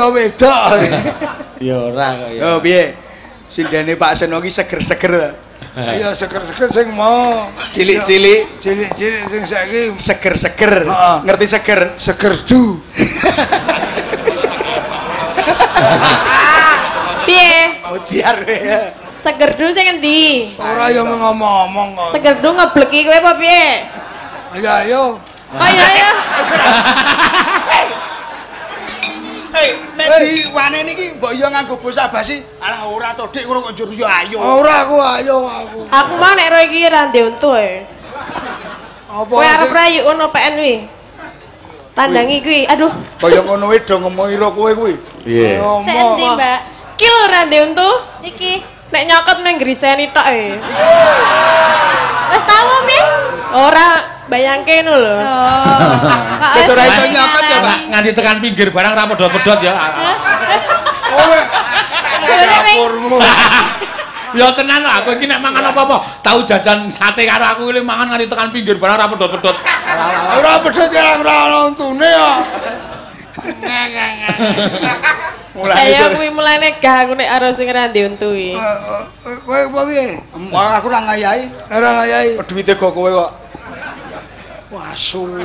ta wedok. Ya ora kok ya. Oh piye? Sindene Pak Seno ki seger-seger ta. Ya seger-seger sing mau Cilik-cilik, cilik-cilik sing saiki seger-seger. Heeh. Ngerti seger? segerdu. Piye? Odiar ya. Segerdu sing endi? Ora ya ngomong-ngomong kok. Segerdu ngebleki kowe apa piye? Ayo. Oh iya ya. Nek diwane niki mbok yo nganggo basa basi. Alah ora to Dik ngono kok njur yo ayo. Ora aku ayo aku. Aku mah nek ro iki ra ndek untu e. Apa Kowe arep rayu ono PN wi. Tandangi kuwi. Aduh. Kaya ngono wae do ngemoira kowe kuwi. Piye? Sik endi, Mbak? Ki lho ra ndek untu. Iki. Nek nyokot nang griseni tok e. Wes tau piye? Ora bayangke ngono lho. Oh. Wis ora iso nyokot ya, Pak. Nganti tekan pinggir barang ra pedhot-pedhot ya. Kowe dapurmu. Ya tenan aku iki nek mangan apa-apa, tau jajan sate karo aku iki mangan nganti tekan pinggir barang ra pedhot-pedhot. Ora pedhot ya ora ono untune ya. Mulane Ya kuwi mulane gah aku nek karo sing ra ndek untu iki. Kowe apa piye? Wah aku ora ngayahi. Ora ngayahi. Duwite go kowe kok. Wah suwi.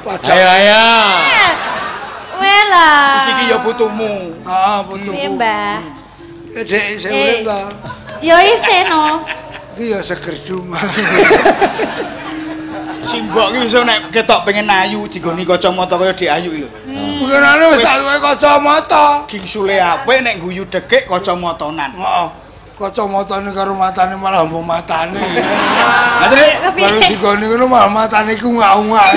Ayo. Wela. Iki ya putumu. Heeh, Piye, putuku. Mbah? Dek isih urip ta. Ya isih no. Iki ya segerdu mah. Simbok ki iso nek ketok pengen ayu digoni kacamata kaya Dik Ayu lho. Bukanane wis tak duwe kacamata. Gingsule apik nek guyu dekik kacamatanan. Heeh. Kacamatane karo matane malah mbok matane. Ngaten Baru digoni ngono malah matane ku ngak-ngak.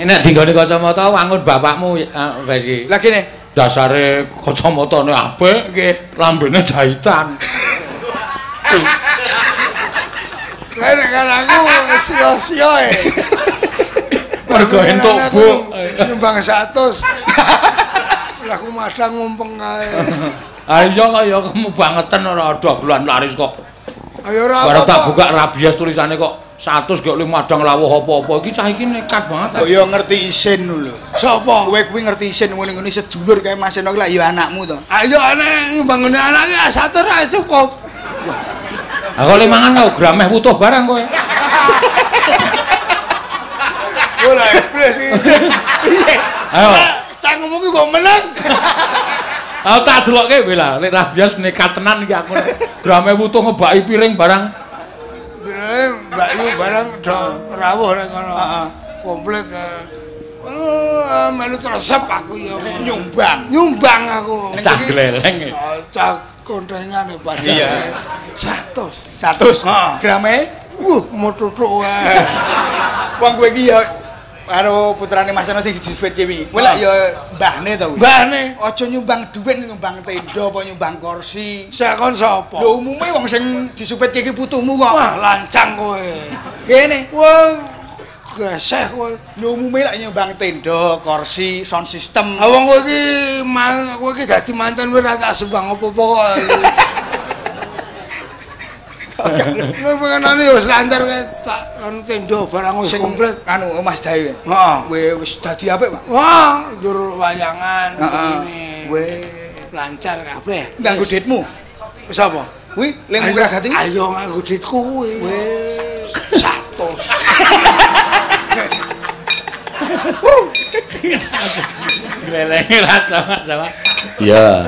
Nek dinggone kacamata wangun bapakmu wis iki. Lah kene. Dasare kacamatane apik, Nggih. lambene jahitan. Kene kan aku sia-sia e. Mergo entuk bu. Nyumbang 100. Lah aku madang ngumpeng kae. Ayo kaya kamu bangetan ora ada bulan laris kok. Ayo ora Baru tak apa-apa. buka rabies tulisannya kok 100 gak oleh madang lawuh apa-apa. Iki cah iki nekat banget. Kok ya ngerti isin lho. Sapa? Kowe kuwi ngerti isin ngene-ngene sedulur kae Mas Eno ki lak ya anakmu to. Ayo ana nyumbangane anake 100 ra cukup. Aku le mangan kau grameh butuh barang kowe. Bola iblis iki. Piye? Ayo. Cangkemmu ki kok meneng. Aku tak delokke kowe lah, lek rabies nekat tenan iki aku. Grameh butuh ngebaki piring barang. Jenenge Mbak Yu barang do rawuh nek kono. Heeh. Komplit. Melu tresep aku ya Nyumbang. nyumbang aku. Cah gleleng. Cah kondengan padha. Iya. 100. 100 Heeh. grame. Mau tutuk wae. Wong kowe iki ya karo putrane Mas Eno sing disebut ki wingi. Kowe lak ya mbahne to. Mbahne, Aja nyumbang dhuwit, nyumbang tenda apa nyumbang kursi. sakon sapa? Lho umume wong sing disupitke iki putumu kok. Wah, lancang kowe. Kene. Wah, geseh kowe. Lho umume lak nyumbang tenda, kursi, sound system. Ah wong kowe iki dadi manten wis ora tak sumbang apa-apa kok. Lha pengenane wis lancar kowe tak anu tenda barang wis komplit. Anu Mas Dae. Heeh. Kowe wis dadi apik, Pak. Wah, njur wayangan Heeh. ngene. Kowe Lancar kabeh. nganggo duitmu. Sapa? Kuwi lek murah gati. Ayo nganggo duitku kuwi. 100. Gleleng ra sama-sama. Iya.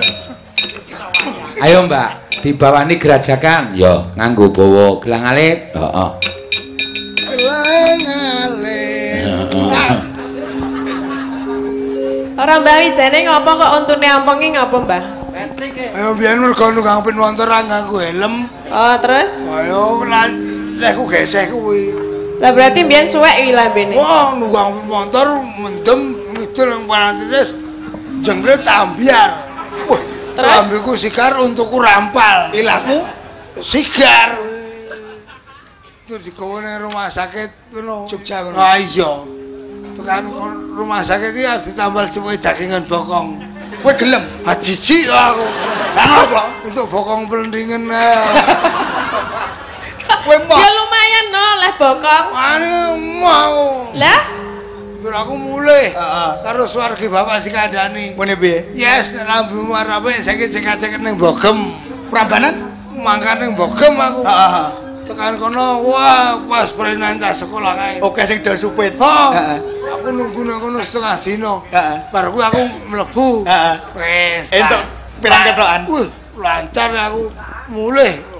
Ayo Mbak, dibawani gerajakan. Yo, nganggo bawa gelang alit. Heeh. Ora Mbah Wijane ngopo kok untune ampong ki ngopo Mbah? Ayo biyen mergo nunggang pinwontor nganggo helm. Oh, terus? Ayo lekku geseh kuwi. Lah berarti mbiyen suwek iki lambene. Wah, nunggang pinwontor mendem ngidul nang parantitis jengret ambiar. Wah, Terus? lambeku sigar untukku rampal. Ilatmu Sigar. Terus digawa nang rumah sakit ngono. Jogja ngono. Ah iya. Tekan rumah sakit iki harus ditambal cilik dagingan bokong. kowe gelem. Ah jijik aku. Lah ngopo? Untuk bokong pelendingen. Kowe mah Ya lumayan no, leh bokong. Ane mau. Lah, Pira aku mulih. Heeh. Karo swargi bapak sing kandhani. Ngene piye? Yes, nek lambumu arep saiki cek-cek ning Bogem. Prambanan? Mangkat ning Bogem aku. Heeh. Tekan kono, wah, pas prenan cah sekolah kae. Oke sing do supit. Heeh. Aku nunggu nang kono setengah dina. Heeh. Bar kuwi aku mlebu. Heeh. Wis. Entuk pirang kethokan. Wih, lancar aku mulih.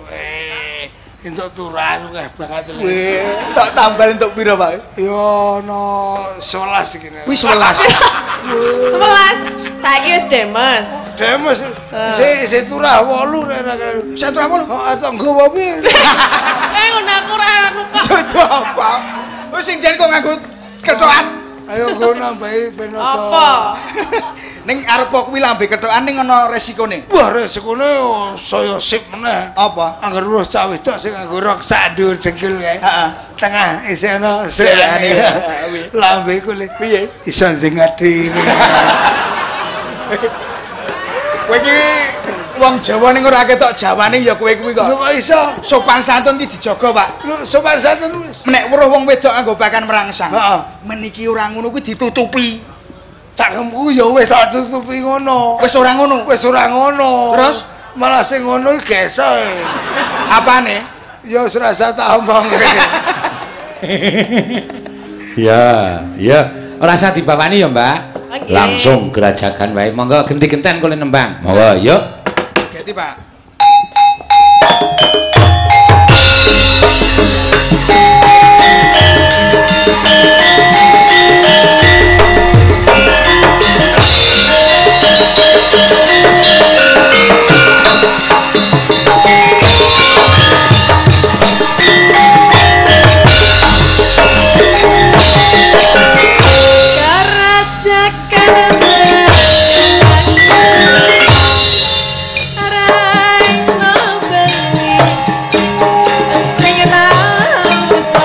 Entuk turan akeh banget. Wih, tok tambal entuk pira, Pak? Yo no 11 iki. Wis 11. 11. Saiki wis demes. Demes. Si turah 8 nek. Saya turah 8. Oh, arep nggowo piye? Ngono aku ora anu kok. Sergo apa? Wis sing jan kok nganggo kethokan. Ayo go nambahi ben Apa? Ning arep kuwi lambe kethokan ning ana resikone. Wah, resikone saya sip meneh. Apa? Angger urus cah wedok sing nganggo rok sak dhuwur dengkul kae. Heeh. Tengah isi ana Selane. lambe iku le Piye? iso ndengadi. Kowe iki wong Jawa ning ora ketok Jawane ya kowe kuwi Lho kok. kok iso? Sopan santun ki dijaga, Pak. Lho sopan santun wis. Nek weruh wong wedok nganggo pakan merangsang. Heeh. Meniki ora ngono kuwi ditutupi. Cangkemku ya wis tak tutupi ngono. Wis ora ngono. Wis ora ngono. Terus? Malah sing ngono iki gesok. Apane? Ya wis rasa tak omong. Ya, ya. Ora usah dibawani ya, Mbak. Oke. Langsung gerajakan wae. Monggo genti-genten kula nembang. Monggo, yuk. Geti, Pak. Rain no beli, sing tahu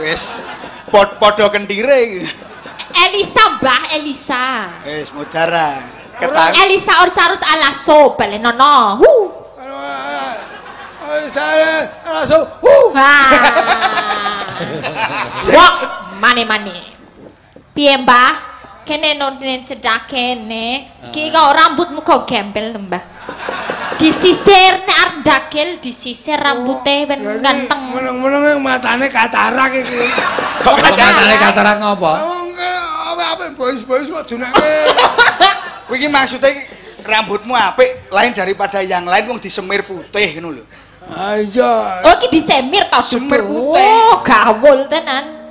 Wis padha kentire iki. Elisa, Mbah Elisa. Wis mudara. Elisa Orcarus Alaso balenono. Saya langsung Wah, mane. Piye, Mbah? Kene nonton cedak kene. Ki kok rambutmu kok gempel, Mbah. Disisir nek arep ndakil, disisir rambute ben ganteng. Meneng-meneng matane katarak iki. Kok matane katarak ngopo? Apa bois-bois kok junake. Kuwi iki maksude rambutmu apik lain daripada yang lain wong disemir putih ngono lho. Ah iya. Oh, iki disemir ta semir putih. Oh, gawul tenan.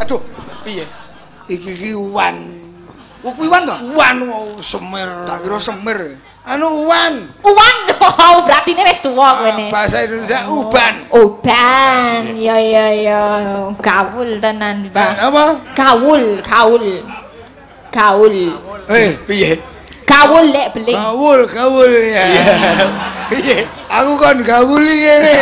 Aduh, piye? Iki Wan. Oh, kuwi Wan to? Wan semir. Tak kira semir. Anu Wan. Uwan. Oh, berarti wis tuwa kene. Bahasa Indonesia uban. Uban. Ya. Gawul tenan, Mbah. Apa? Gaul. Piye? Gaul lek beling. Gaul ya. Piye? Aku kan gaul ngene.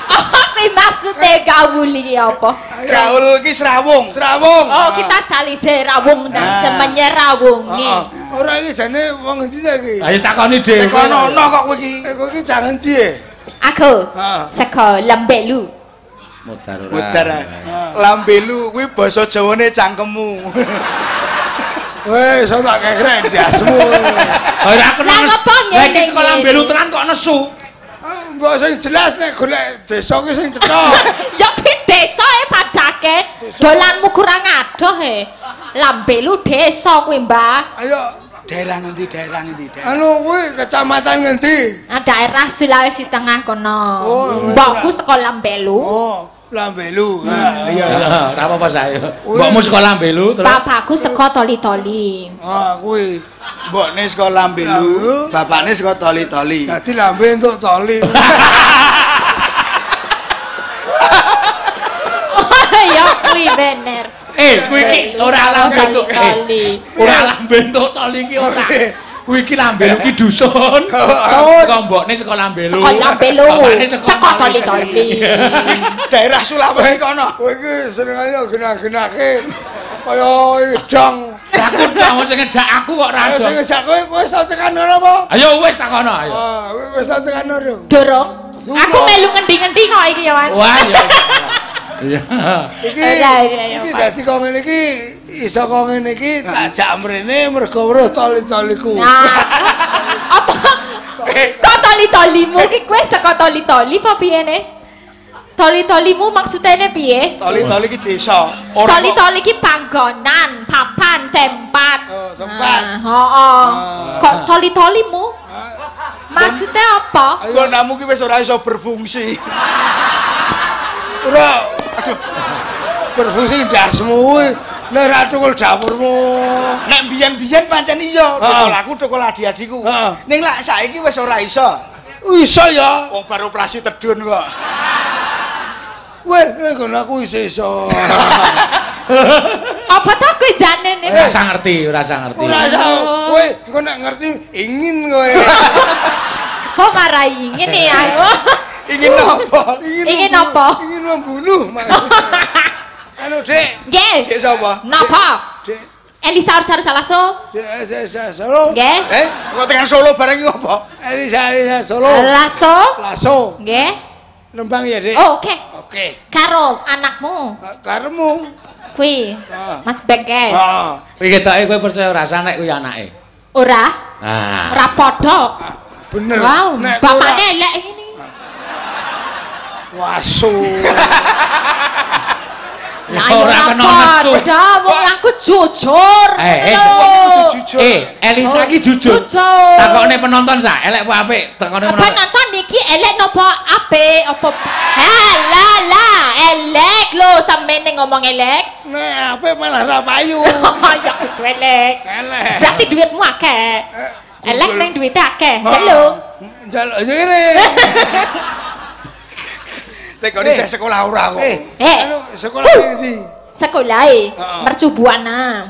Apa maksudnya gaul iki apa? Gaul iki serawung. Oh, kita salise rawung dan semenye rawunge. Ora iki jane wong endi ta iki? Ayo takoni dhewe. Tekono kok kowe iki. Kowe iki jangan ndi? Aku saka Lembelu. Mudar. Lambelu kuwi basa Jawane cangkemmu. Wes tak kekren dasmu. Ora aku Lah ngopo ngene? Iki sekolah Lambelu tenan kok nesu. Mbok sing jelas nek golek desa ki sing cetha. Ya desa padake. Dolanmu kurang adoh Lambelu desa kuwi, Mbah. Ayo Daerah ngendi? anu kuwi kecamatan ngendi? Daerah Sulawesi Tengah kono. Oh, Mbokku sekolah Lambelu. Oh, Lambelu. Iya, ora apa-apa saya. Mbokmu sekolah Lambelu terus. Bapakku saka Toli-Toli. Ah, kuwi. Mbokne saka Lambelu, bapakne saka Toli-Toli. Dadi lambe entuk toli. Ya kuwi bener. Kuwi iki ora lambe entuk toli. Ora lambe entuk toli iki ora. Kuwi iki Lambelu ki dusun. Oh, kok mbokne saka Lambelu. Saka Lambelu. Saka Toli-Toli. Daerah Sulawesi kono. Kowe iki senengane genah-genahke kaya idang. Aku tak sing ngejak aku kok ra Ayo ado. sing ngejak kowe wis tekan ora apa? Ayo wis takono ayo. Ah, wis tekan ora. Dorong. Aku melu ngendi-ngendi kok iki ya, Wan. Wah, ya. Iya. Iki dadi kok ngene iki iso kok ngene iki tak jak mrene mergo weruh toli-toliku. Apa? Kok toli-tolimu ki kowe saka Toli-Toli apa piye ne? Toli-tolimu maksudnya piye? Toli-toli ki desa. Toli-toli ki panggonan, papan, tempat. Oh, tempat. Heeh. Kok toli-tolimu? Maksudnya apa? Nggonanmu ki wis ora iso berfungsi. Ora. Berfungsi dasmu kuwi nek ra tukul dapurmu. Nek biyen-biyen pancen iya, tukul aku tukul adik-adikku. Ning lak saiki wis ora iso. Iso ya. Wong baru operasi tedun kok. Weh, nek aku iso. Apa to kowe jane ne? Ora ngerti. Ora iso. Kowe engko nek ngerti ingin kowe. Kok marai ingin ya? Ingin apa? Ingin apa? Ingin membunuh Anu, Dek. Nggih. Dek sapa? Napa? Dek. Elisa Saloso. Dek Solo. Nggih. Kok tekan Solo bareng iki apa? Elisa Solo. Lasso. Nggih. Nembang ya, Dek. Oh, oke. Oke. Karo anakmu. Karemu. Kuwi. Mas Bengkes. Heeh. Kuwi ketoke kowe percaya rasa nek kuwi anake. Ora. Ah. Ora padha. Bener. Wow, bapakne elek ngene. Wasu. Ora kena nesu. Wong aku jujur. Jujur. Elisa ki jujur. Takokne penonton sak, elek apa apik? Takokne penonton. Penonton niki elek napa apik? Apa? Elek lho sampeyan ngomong elek. Nek apik malah ra payu. Ya kudu elek. Elek. Berarti duitmu akeh. Elek nang duite akeh. Jaluk. Jaluk ngene. Tekone saya sekolah ora kok. Anu sekolah ndi? Sekolahe Mercu Buana.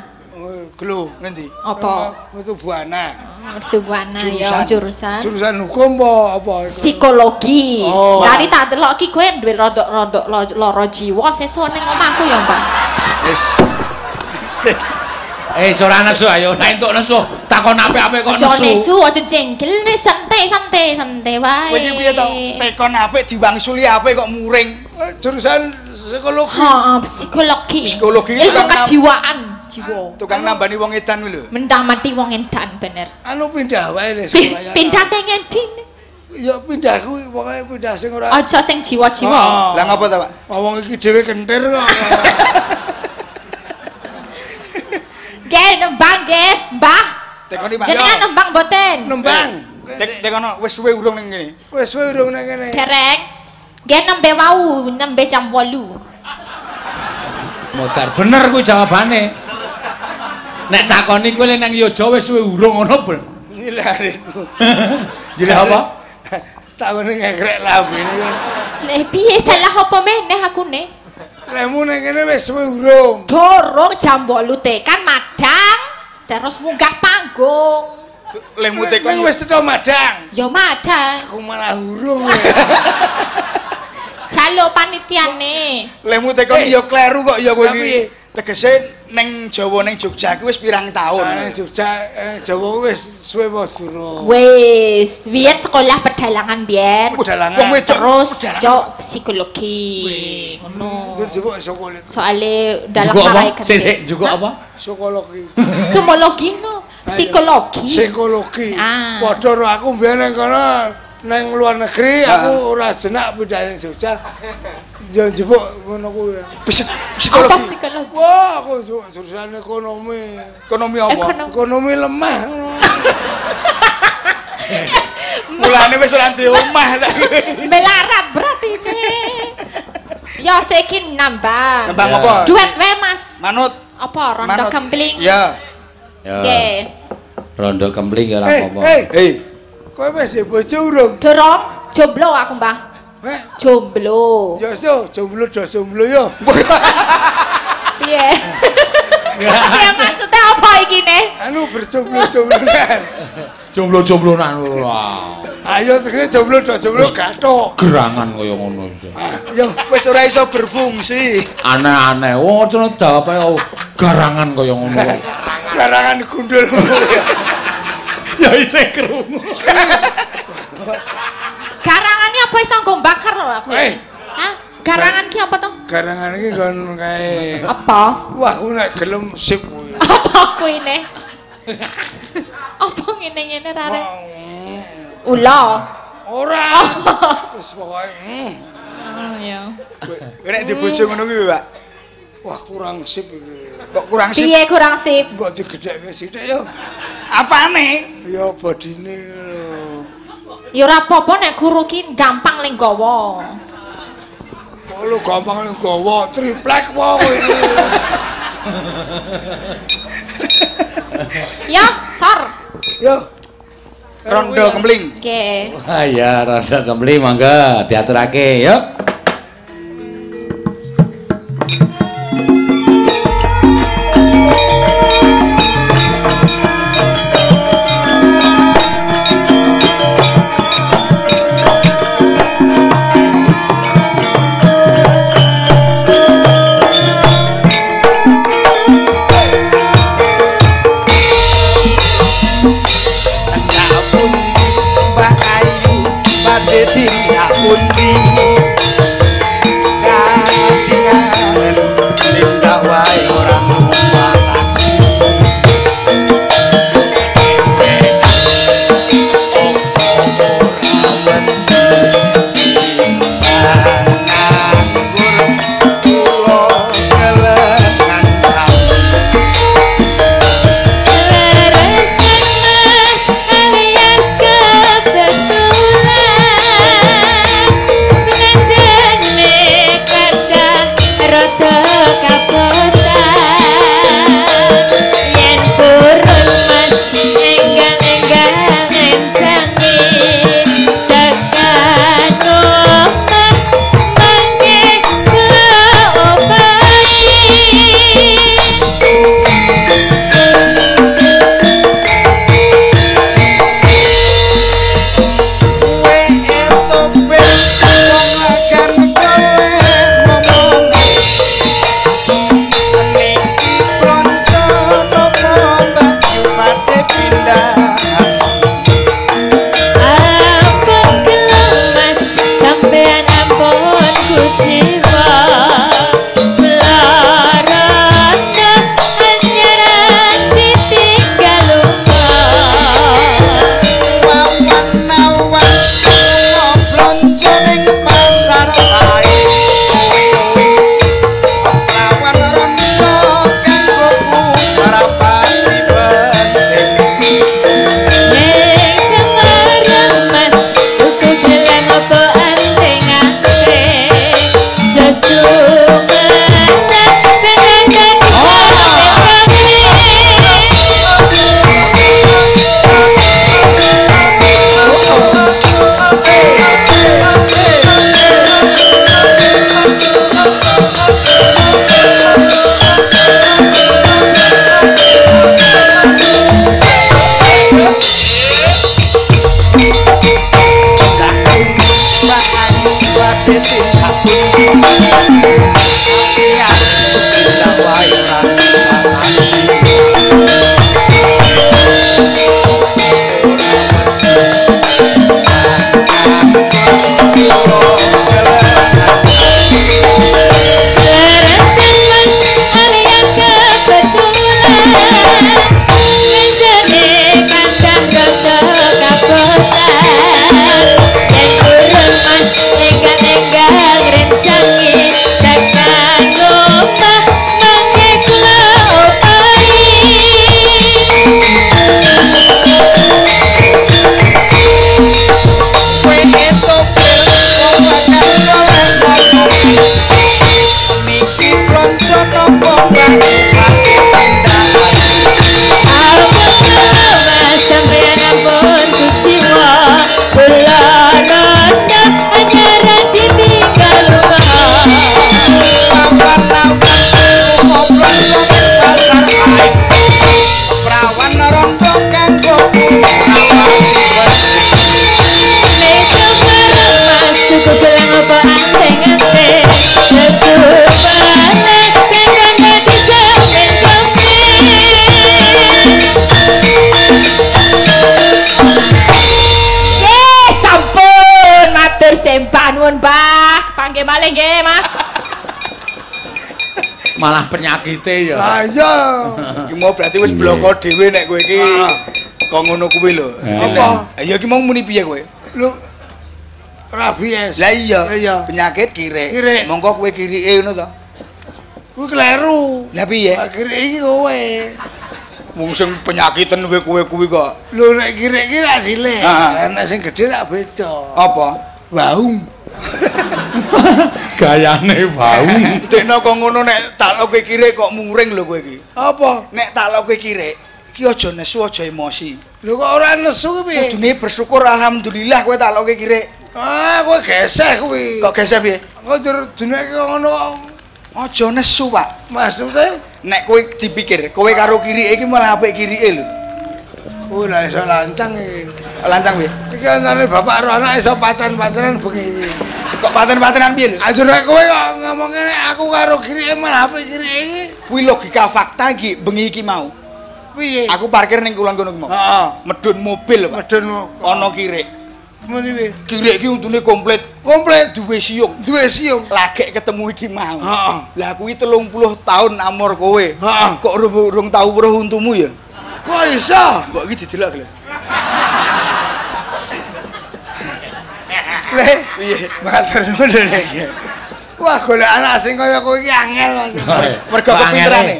Glo. Ngendi? Apa? Metu Buana. Mercubuana ya jurusan. Jurusan hukum apa? Psikologi. Oh. Tadi tak delok iki kowe duwe rodok lara jiwa sesuk ning omahku ya, Mbak. Wis. Ora nesu ayo, nek entuk nesu, takon apik-apik kok nesu. Aja nesu, aja jengkel, santai wae. Kowe iki piye to? Tekon apik diwangsuli apik kok muring. Jurusan psikologi. Heeh, psikologi. Psikologi ilmu kejiwaan, jiwa. Tukang nambani wong edan kuwi lho. Mentang mati wong edan bener. Anu pindah wae le sekolah. Pindah teng endi? Ya pindah kuwi pokoke pindah sing ora. Aja sing jiwa-jiwa. Lah ngapa ta, Pak? Wong iki dhewe kentir kok. Nggih, nembang nggih, Mbah. Tekoni Pak. Jenengan nembang mboten? Nembang. Tekono wis suwe urung ning kene. Wis suwe urung nang kene. Dereng. Nggih nembe wau, nembe jam 8. Motor bener kuwi jawabane. Nek takoni kowe nang Yojo wis suwe urung ngono ben. Ngilariku. Jadi apa? Takone ngekrek lambene yo. Nek piye salah apa meneh akune? Lemu nang kene wis suwe urung. Dorong jam 8 tekan madang terus munggah panggung. Lemu Nang tekon wis teto Madang. Ya madang. Aku malah urung. Jalo panitiane. Lemu tekon ya kleru kok ya kowe Tapi- iki. Tegese ning Jawa ning Jogja ki wis pirang taun. Nang Jogja Jawa wis suwe apa durung. Wis, biyen sekolah pedalangan biyen. Pedalangan. Wong wedok Terus pedalangan. cok psikologi. Ngono. Terus jebuk sekolah Soale dalam Juga apa? marai Sik juga apa? psikologi. Psikologi no. Psikologi. Psikologi. Ah. Padha karo aku mbiyen nang kono nang luar negeri aku ora jenak pindah ning Jogja. Ya jebuk ngono kuwi. Apa Psikologi. psikologi? Wah, aku jurusan ekonomi. Ekonomi apa? Ekonomi lemah. Mulane wis ora ndek omah ta. Melarat berarti ini. Ya saiki nambah. Nembang apa? Duet wae Mas. Manut. Apa rondo Manut. kempling? Ya. Oke. Rondo kempling ya ora apa-apa. Hei. Kowe wis duwe bojo urung? Dorong jomblo aku, Mbah. Heh. Jomblo. Ya yo, jomblo do jomblo yo. Piye? Ya maksudnya apa iki ne? Anu berjomblo-jombloan. Jomblo-jomblonan ora. Ayo tegese jomblo do jomblo gathok. Gerangan kaya ngono iki. Yo, Wis ora iso berfungsi. Aneh-aneh. Wong ngono jawabe garangan kaya ngono. garangan gundul. Ya isih krungu. Garangannya apa iso nggo bakar lho aku. Hah? Garangan ki apa to? Garangan iki kon kae. Apa? Wah, aku nek gelem sip kuwi. Apa kuwi ne? Apa ngene-ngene rare? Ula. Ora. Wis pokoke. Oh ya. Kowe nek dibojo ngono kuwi, Pak. Wah, kurang sip iki. Kok kurang sip? Piye kurang sip? Kok digedhekke sithik yo. Apane? Ya bodine lho. Ya ora apa-apa nek guru ki gampang ling gawa. Oh, lu gampang lu gawa triplek wae kowe iki. Ya, sor. Yo. Rondo kempling. Oke. Ah ya, rondo kempling mangga diaturake, yuk. Pundi Mbak Ayu badhe tinggal pundi Malah penyakite ya. Lah iya. Iki mau berarti wis bloko dhewe nek kowe iki kok ngono kuwi lho. Apa? Ya iki mau muni piye kowe? Lu rabies. Lah iya, Iya. penyakit kirik. Kirik. Mongko kowe kirike ngono to. Kuwi kleru. Lah piye? Akhire iki kowe. Wong sing penyakiten kowe kuwi kok. Lho nek kirik iki ra cilik. Heeh. Nek sing gedhe ra beda. Apa? Baung. Gayane bau. Dekno kok ngono nek tak loke kirik kok muring lho kowe iki. Apa? Nek tak loke kirik, iki aja nesu aja emosi. Lho kok ora nesu ki piye? Kudune bersyukur alhamdulillah kowe tak loke kirik. Ah, kowe geseh kuwi. Kok geseh piye? Kok jenenge ngono kok. Aja nesu, Pak. Maksudnya? Nek kowe dipikir, kowe karo kirike iki malah apik kirike lho. Oh, lah iso lancang iki. Lancang piye? Iki antare bapak karo anak iso paten-patenan bengi iki. Kok paten-patenan piye lho? Aja nek kowe kok ngomong ngene aku karo kirike malah apik kirike iki. Kuwi logika fakta iki bengi iki mau. Piye? Aku parkir ning kulon kono ki mau. Heeh. Medun mobil, Pak. Medun Ana kirik. muni piye? Kirik iki untune komplit, Komplit duwe siung. duwe siung. Lagek ketemu iki mau. Heeh. Lah kuwi 30 tahun amor kowe. Heeh. Kok urung tau weruh untumu ya? Kok iso? Kok iki didelok lho. Le, Piye? matur nuwun iki. Wah, golek anak sing kaya kowe iki angel. Mergo kepinterane.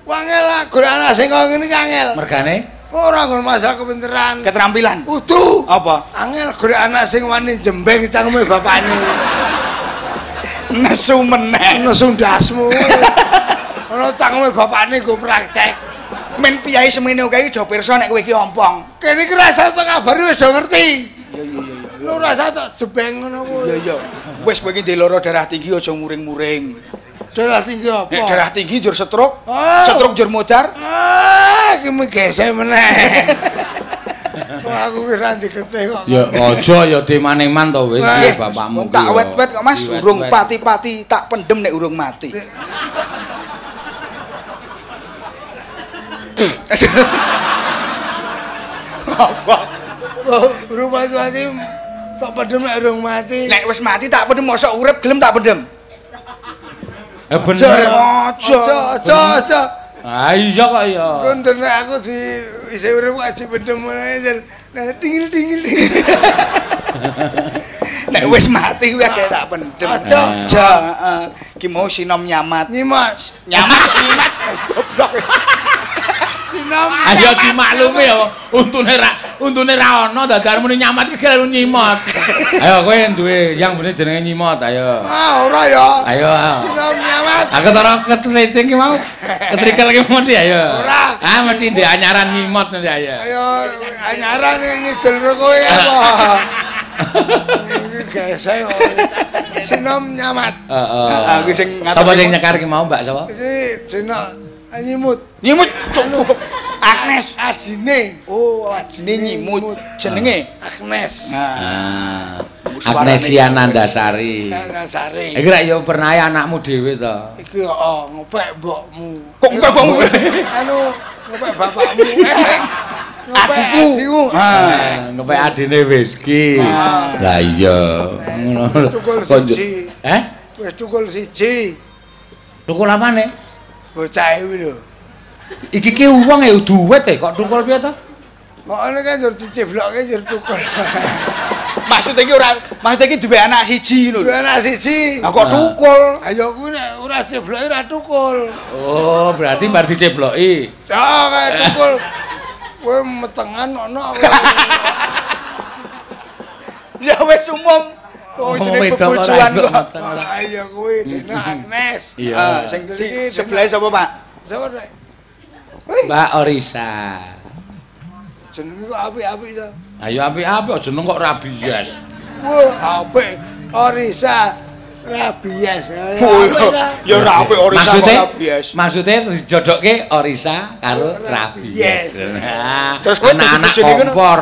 Wah, angel lah, golek anak sing kaya ngene iki angel. Mergane Ora nggon masalah kepinteran. Keterampilan. Utuh. Apa? Angel golek anak sing wani jembeng cangkeme bapakne. Nesu meneh. Nesu ndasmu. Ana cangkeme bapakne go praktek. Men piyai semene kae do pirsa nek kowe iki ompong. Kene iki rasa tok kabare wis do ngerti. Iya. Lu rasa tok jembeng ngono kuwi. Iya. Wis kowe iki ndeloro darah tinggi aja muring-muring. Darah tinggi apa? Nek darah tinggi njur stroke. Oh. Stroke njur modar. Iki menggesek meneh. Wah, aku ki ra dikete kok. ya aja ya dimaneman to wis Nggih, bapakmu. tak wet-wet kok Mas, Diwet-wet. urung pati-pati tak pendem nek urung mati. Apa? Oh, rumah tuane tak pedem nek urung mati. Nek wis mati tak pendem mosok urip gelem tak pendem. Bener. Aja. Ah iya kok ya. Kon denek aku di isih urip kok dipendem meneh jan. Nah, dingil. Nek wis mati kuwi akeh tak pendem. Aja. Heeh. Ki mau sinom nyamat. Nyimak. Nyamat. Goblok. Sinom. Ayo dimaklumi ya untune ra ono dadar muni nyamat iki kelu nyimot. Ayo kowe duwe yang bener jenenge nyimot ayo. Ah, ora ya. Ayo. Sinom nyamat. Aku taro ketriting ki mau. Ketrikel ki mesti ayo. Ora. Ah mesti ndek anyaran nyimot nanti ayo. Ayo anyaran ngidul karo kowe apa? Iki gesek kok. Sinom nyamat. Heeh. Aku sing Sapa sing nyekar ki mau Mbak sapa? Iki dina nyimut. nyimut. Agnes. Adine. Oh, adine nyimut. Jenenge Agnes. Nah. Agnesia Nandasari. Sari. Iki rek yo pernah anakmu dhewe to. Iki ngopek mbokmu. Kok ngopek mbokmu? Anu ngopek bapakmu. Adikku. Ngopek adine Wizky. Lah iya. Ngono. Tukul Kok siji. Wis tukul siji. Tukul apane? Bocah iki lho. Iki ki wong e duwet e kok tukul piye to? Kok ana kan njur diceblokke njur tukul. Maksud iki ora, maksud iki duwe anak siji lho. Duwe anak siji. Lah kok tukul? Ayo kuwi nek ora cebloke ora tukul. Oh, berarti bar dicebloki. Ya kae tukul. Kowe metengan ono. Ya wis umum. Oh, jenenge pebojoan kok. Ayo kuwi Dina Agnes. Iya. Sing sebelah sapa, Pak? Sapa rek? Mbak Orisa. Jenenge kok apik-apik to. Ayo apik-apik aja jeneng kok rabies. Wah, apik. Orisa rabies. Ya ora apik Orisa kok rabies. Maksudnya dijodokke Orisa karo rabies. Nah, Terus kowe anak-anak dadi jenenge kompor.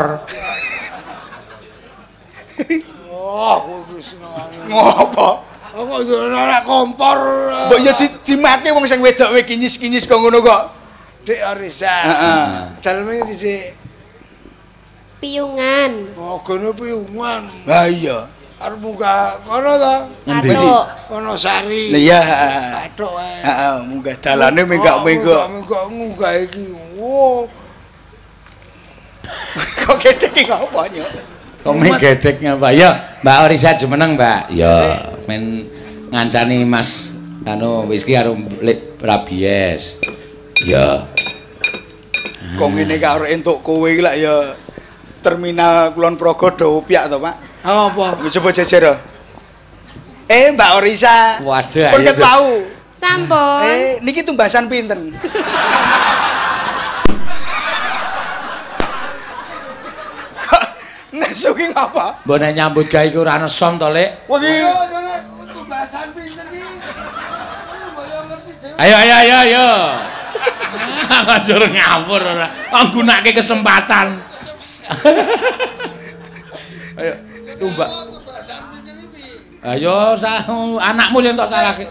Oh, kuwi senengane. Ngopo? Oh, kok yo anak kompor. Mbok ya dimate wong sing wedok kowe kinyis-kinyis kok ngono kok. Dik Orisa. Heeh. Daleme ndi, Dik? Piungan. Oh, kono piungan. Lah iya. Arep munggah kono to. Ngendi? Karo Kono Sari. Lah iya. tok ae. Heeh, munggah dalane menggak-menggak. Munggah iki. Wo. Kok gedhe iki ngopo nyok? Kok gedheknya Mbak? Ya, Mbak Orisa jumeneng, Mbak. Ya, men ngancani Mas anu whisky karo rabies. Ya. Kok ngene karo entuk kowe iki lak ya terminal Kulon Progo do piak to, Pak? Apa? Wis coba jejer. Mbak Orisa. Waduh, pun ket wau. Sampun. Niki tumbasan pinten? Nesu ki ngapa? Mbok nek nyambut gawe iku ora nesom to, Lek. Wah iki tumbasan pinten iki? Ayo. Kanjur ngawur ora. Nggunakake kesempatan. Ayo, tumbak. Ayo, anakmu sing tok salahke.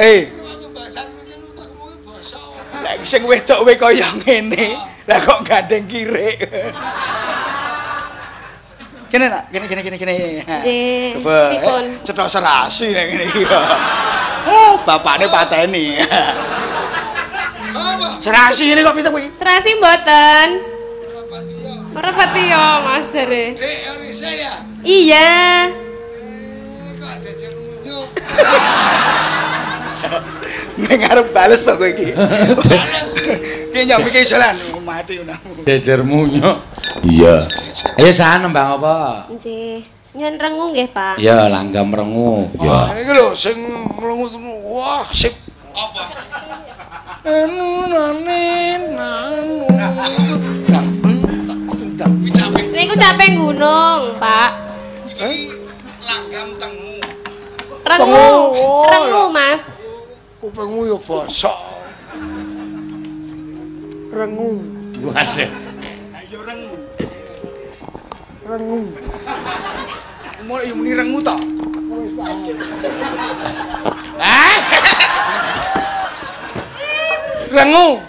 Lah sing wedok kowe kaya ngene, lah kok gandeng kirik. Kene nak, kene. Nggih. Coba cethok serasi nek ngene iki. Bapakne pateni. Serasi ini kok pinter kuwi? Serasi mboten. Ora pati yo, Mas Dere. Orisa ya? Iya. Kok jejer munjuk. Nek arep bales to kowe iki. Ki nyampe iki jalan mati unamu. Jejer munyuk. Iya. Ayo sanem Bang apa? Nggih. Nyen rengu nggih, Pak. Ya, langgam rengu. Ya. Iki lho sing nglungut wah sip. Apa? Niku capek gunung, Pak. Langgam tengu. Rengu, Mas. Kupingmu ya bosok. Rengu. Waduh. Ayo rengu. Rengu. Mulai yo muni rengu to. Rengu.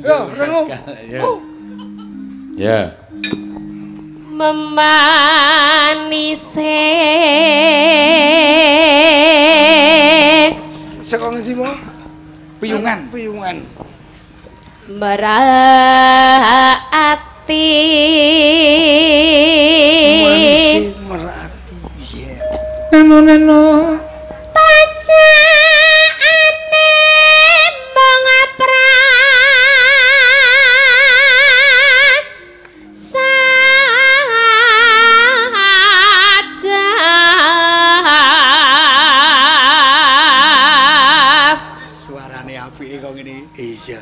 Yo, rengu. Ya. Memanise Saka ngendi mo? Piyungan. Merati Manisi merati. Iya. Neno. Pacaane mengapra Suarane apike kok ngene. Iya.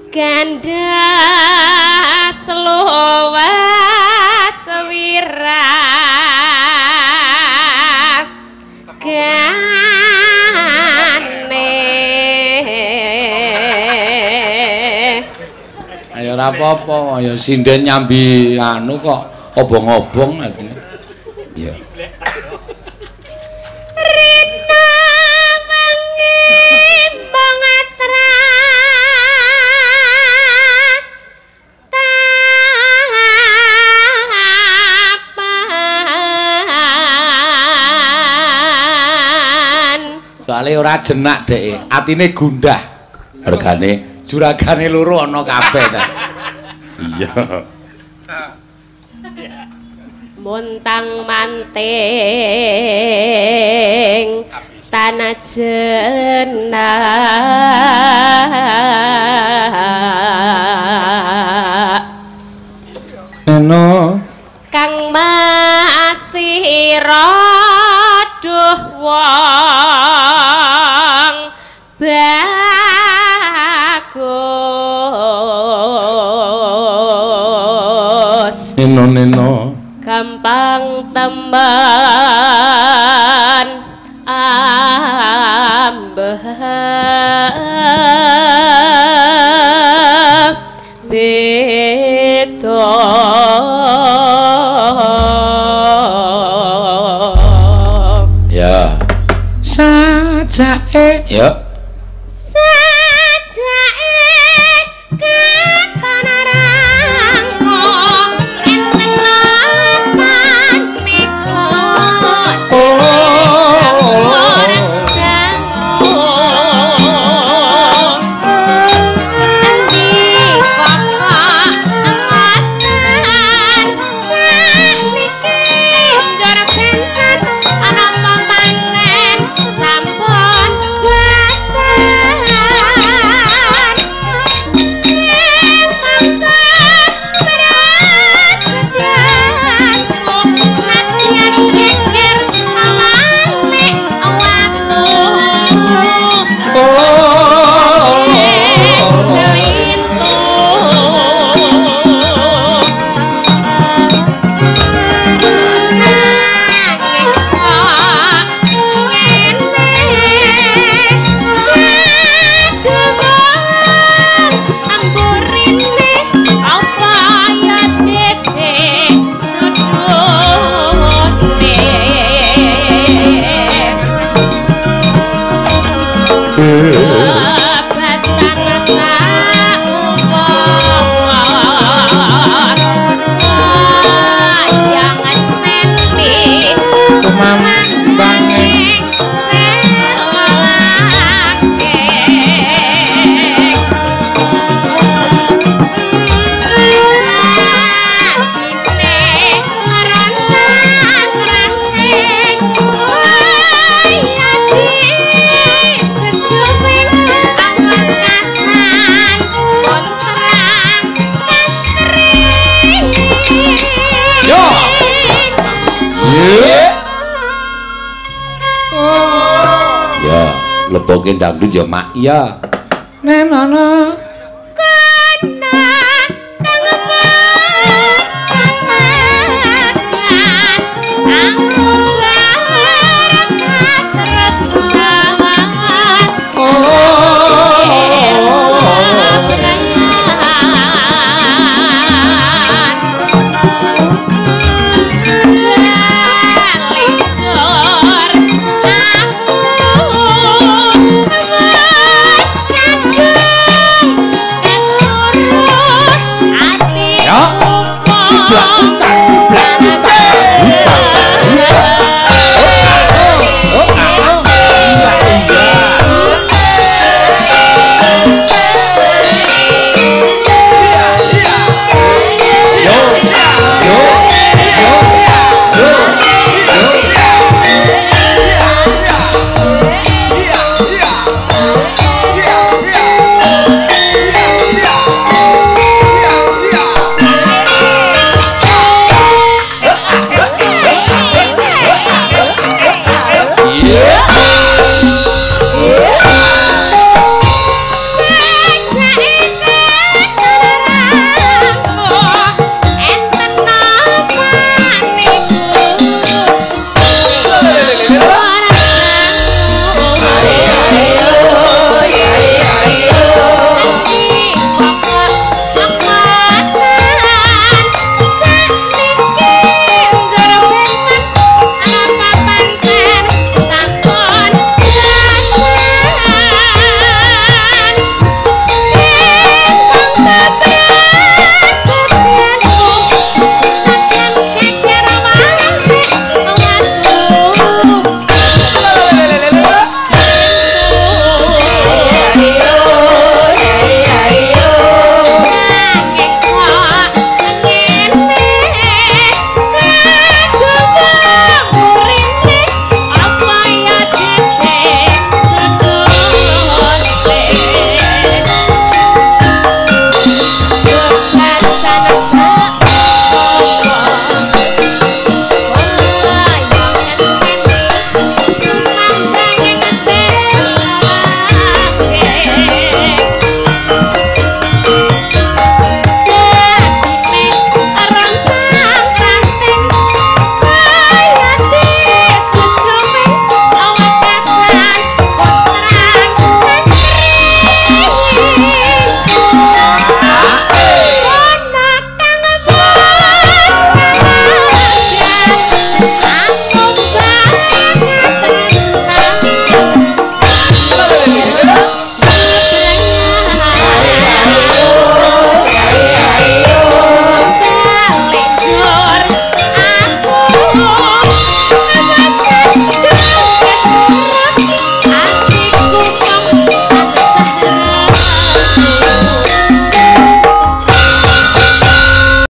Ganda slowa sewira gane Ayo ora apa-apa, ya sinden nyambi anu kok obong-obong atine. Iya. Rina wengi mangatra Soale ora jenak dheke, atine gundah. Regane juragane loro ana kabeh ta. Iya. Montang manting tanah jenak Eno kang masih roduh wong bagus Neno gampang teman ambeh beda ya sajake ya Leboke dangdut ya mak iya. Nenono